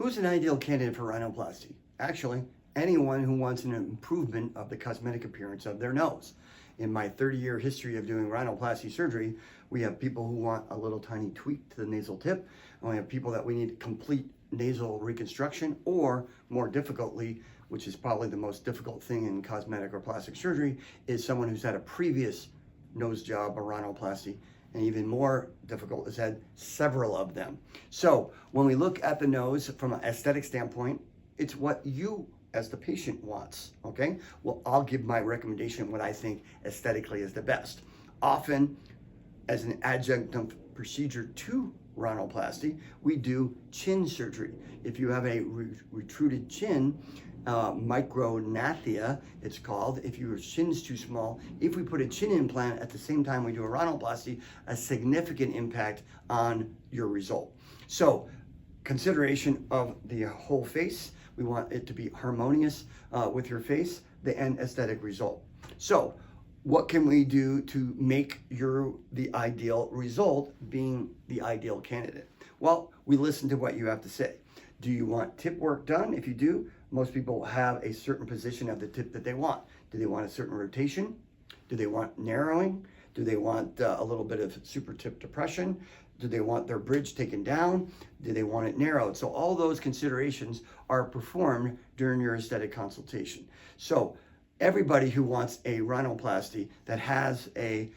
Who's an ideal candidate for rhinoplasty? Actually, anyone who wants an improvement of the cosmetic appearance of their nose. In my 30-year history of doing rhinoplasty surgery, we have people who want a little tiny tweak to the nasal tip, and we have people that we need complete nasal reconstruction, or more difficultly, which is probably the most difficult thing in cosmetic or plastic surgery, is someone who's had a previous nose job or rhinoplasty, and even more difficult has had several of them. So when we look at the nose from an aesthetic standpoint, it's what you as the patient wants, okay? Well, I'll give my recommendation what I think aesthetically is the best. Often, as an adjunctive procedure to rhinoplasty, we do chin surgery. If you have a retruded chin, micrognathia, it's called. If your chin's too small, if we put a chin implant at the same time we do a rhinoplasty, a significant impact on your result. So, consideration of the whole face. We want it to be harmonious with your face, the end aesthetic result. So, what can we do to make the ideal result being the ideal candidate? Well, we listen to what you have to say. Do you want tip work done? If you do, most people have a certain position of the tip that they want. Do they want a certain rotation? Do they want narrowing? Do they want a little bit of super tip depression? Do they want their bridge taken down? Do they want it narrowed? So all those considerations are performed during your aesthetic consultation. So everybody who wants a rhinoplasty that has a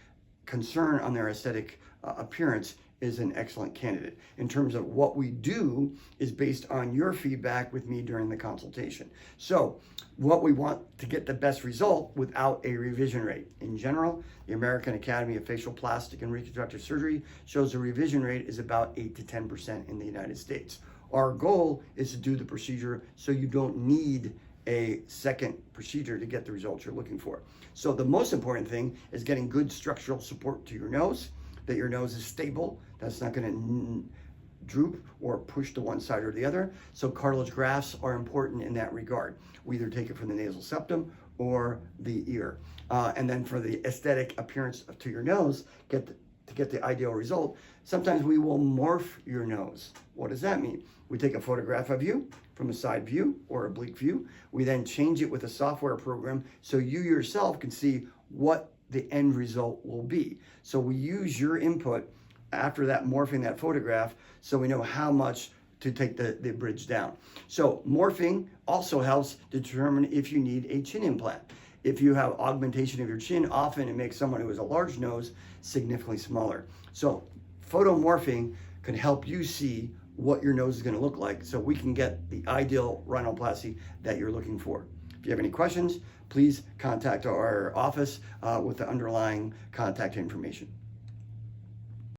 concern on their aesthetic appearance is an excellent candidate. In terms of what we do is based on your feedback with me during the consultation. So what we want to get the best result without a revision rate. In general, the American Academy of Facial Plastic and Reconstructive Surgery shows the revision rate is about 8 to 10% in the United States. Our goal is to do the procedure so you don't need a second procedure to get the results you're looking for. So the most important thing is getting good structural support to your nose, that your nose is stable, that's not going to droop or push to one side or the other. So cartilage grafts are important in that regard. We either take it from the nasal septum or the ear. And then for the aesthetic appearance to your nose, to get the ideal result, sometimes we will morph your nose. What does that mean? We take a photograph of you from a side view or oblique view. We then change it with a software program so you yourself can see what the end result will be. So we use your input after that morphing that photograph so we know how much to take the bridge down. So morphing also helps determine if you need a chin implant. If you have augmentation of your chin, often it makes someone who has a large nose significantly smaller. So photomorphing can help you see what your nose is going to look like so we can get the ideal rhinoplasty that you're looking for. If you have any questions, please contact our office with the underlying contact information.